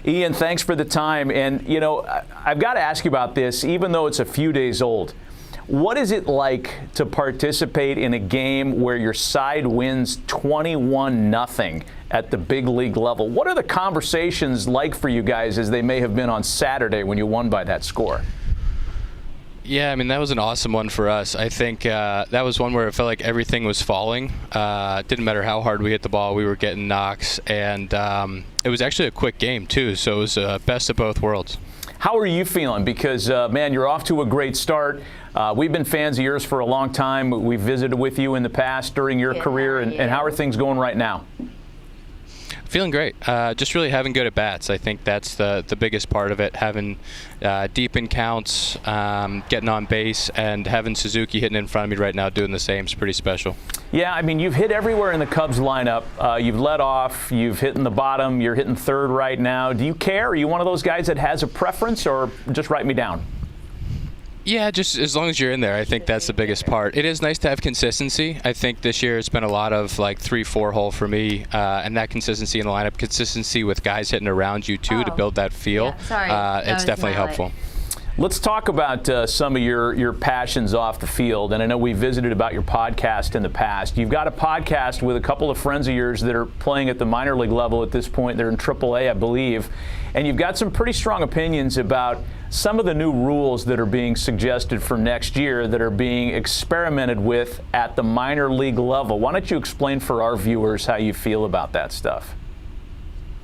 Ian, thanks for the time. And, you know, I've got to ask you about this, even though it's a few days old. What is it like to participate in a game where your side wins 21-0 at the big league level? What are the conversations like for you guys as they may have been on Saturday when you won by that score? Yeah, I mean, that was an awesome one for us. I think that was one where it felt like everything was falling. It didn't matter how hard we hit the ball, we were getting knocks. And it was actually a quick game, too, so it was best of both worlds. How are you feeling? Because, man, you're off to a great start. We've been fans of yours for a long time. We've visited with you in the past during your career. And how are things going right now? Feeling great. Just really having good at-bats. I think that's the biggest part of it, having deep in counts, getting on base, and having Suzuki hitting in front of me right now doing the same is pretty special. Yeah, I mean, you've hit everywhere in the Cubs lineup. You've led off, you've hit in the bottom, you're hitting third right now. Do you care? Are you one of those guys that has a preference, or just write me down? Yeah, just as long as you're in there, I think that's the biggest part. It is nice to have consistency. I think this year it's been a lot of like 3-4 hole for me, and that consistency in the lineup, consistency with guys hitting around you too to build that feel. Yeah, it's definitely helpful. Let's talk about some of your passions off the field. And I know we visited about your podcast in the past. You've got a podcast with a couple of friends of yours that are playing at the minor league level at this point. They're in AAA, I believe. And you've got some pretty strong opinions about some of the new rules that are being suggested for next year that are being experimented with at the minor league level. Why don't you explain for our viewers how you feel about that stuff?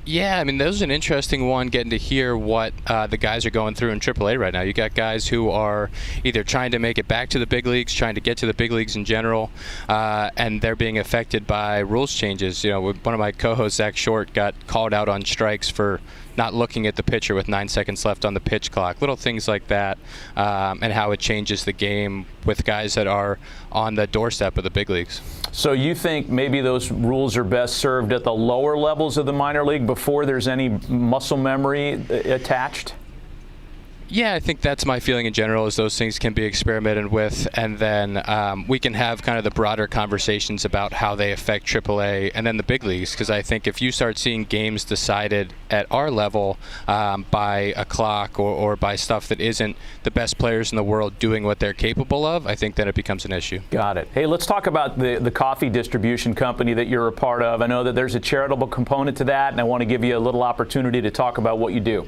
Yeah, I mean, that was an interesting one, getting to hear what the guys are going through in AAA right now. You got guys who are either trying to make it back to the big leagues, trying to get to the big leagues in general, and they're being affected by rules changes. You know, one of my co-hosts, Zach Short, got called out on strikes for not looking at the pitcher with 9 seconds left on the pitch clock. Little things like that, and how it changes the game with guys that are on the doorstep of the big leagues. So you think maybe those rules are best served at the lower levels of the minor league before there's any muscle memory attached? Yeah, I think that's my feeling in general, is those things can be experimented with, and then we can have kind of the broader conversations about how they affect AAA and then the big leagues, because I think if you start seeing games decided at our level by a clock or by stuff that isn't the best players in the world doing what they're capable of, I think then it becomes an issue. Got it. Hey, let's talk about the coffee distribution company that you're a part of. I know that there's a charitable component to that, and I want to give you a little opportunity to talk about what you do.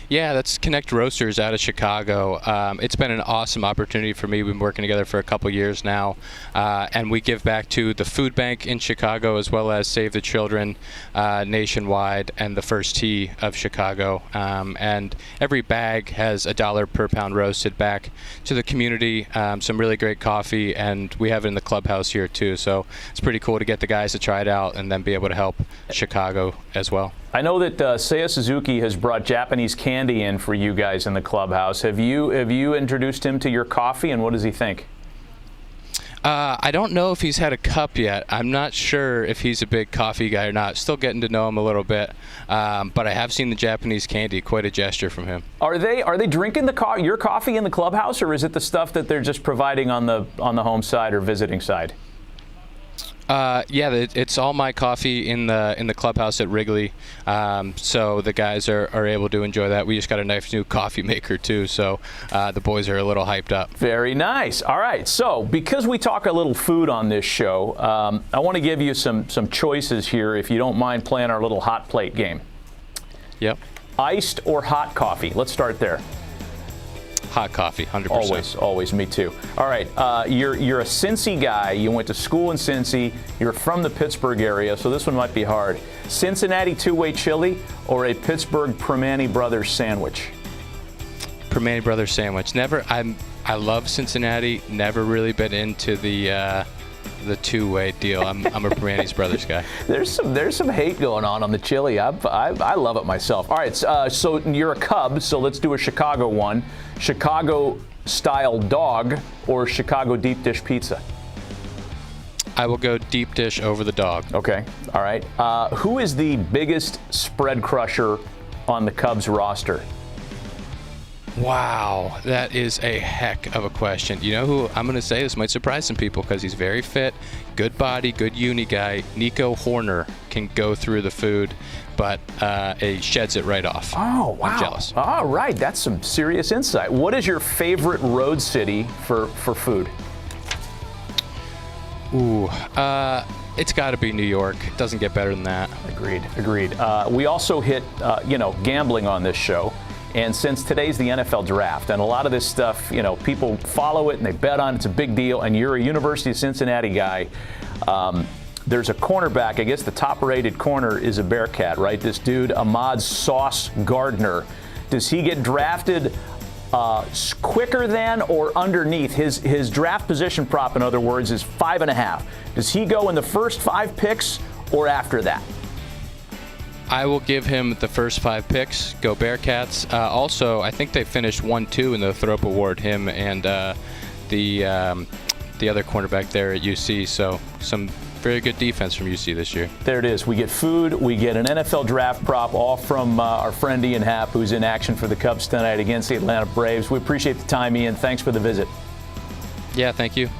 Yeah, that's Connect Roasters out of Chicago. It's been an awesome opportunity for me. We've been working together for a couple years now, and we give back to the food bank in Chicago as well as Save the Children nationwide and the First Tee of Chicago. And every bag has $1 per pound roasted back to the community. Some really great coffee, and we have it in the clubhouse here too. So it's pretty cool to get the guys to try it out and then be able to help Chicago as well. I know that Seiya Suzuki has brought Japanese candy in for you guys in the clubhouse. Have you introduced him to your coffee, and what does he think? I don't know if he's had a cup yet. I'm not sure if he's a big coffee guy or not. Still getting to know him a little bit, but I have seen the Japanese candy. Quite a gesture from him. Are they drinking your coffee in the clubhouse, or is it the stuff that they're just providing on the home side or visiting side? Yeah, it's all my coffee in the clubhouse at Wrigley, so the guys are able to enjoy that. We just got a nice new coffee maker too, so the boys are a little hyped up. Very nice. All right, so because we talk a little food on this show, I want to give you some choices here, if you don't mind playing our little hot plate game. Yep. Iced or hot coffee? Let's start there. Hot coffee, 100%. Always, me too. All right, you're a Cincy guy. You went to school in Cincy. You're from the Pittsburgh area, so this one might be hard. Cincinnati two-way chili or a Pittsburgh Primanti Brothers sandwich? Primanti Brothers sandwich. I love Cincinnati. Never really been into the two-way deal. I'm a Primanti's Brothers guy. There's some hate going on the chili. I love it myself. All right, so you're a Cub, so let's do a Chicago one. Chicago-style dog or Chicago deep dish pizza? I will go deep dish over the dog. Okay, all right. Who is the biggest spread crusher on the Cubs roster? Wow, that is a heck of a question. You know who I'm going to say? This might surprise some people because he's very fit, good body, good uni guy. Nico Horner can go through the food, but he sheds it right off. Oh, wow. I'm jealous. All right, that's some serious insight. What is your favorite road city for food? Ooh, it's got to be New York. It doesn't get better than that. Agreed. We also hit, gambling on this show. And since today's the NFL draft, and a lot of this stuff, people follow it and they bet on it. It's a big deal. And you're a University of Cincinnati guy. There's a cornerback. I guess the top-rated corner is a Bearcat, right? This dude, Ahmad Sauce Gardner. Does he get drafted quicker than or underneath? His draft position prop, in other words, is 5.5. Does he go in the first 5 picks or after that? I will give him the first 5 picks. Go Bearcats. Also, I think they finished 1-2 in the Thrope Award, him and the other cornerback there at UC. So some very good defense from UC this year. There it is. We get food. We get an NFL draft prop, all from our friend Ian Happ, who's in action for the Cubs tonight against the Atlanta Braves. We appreciate the time, Ian. Thanks for the visit. Yeah, thank you.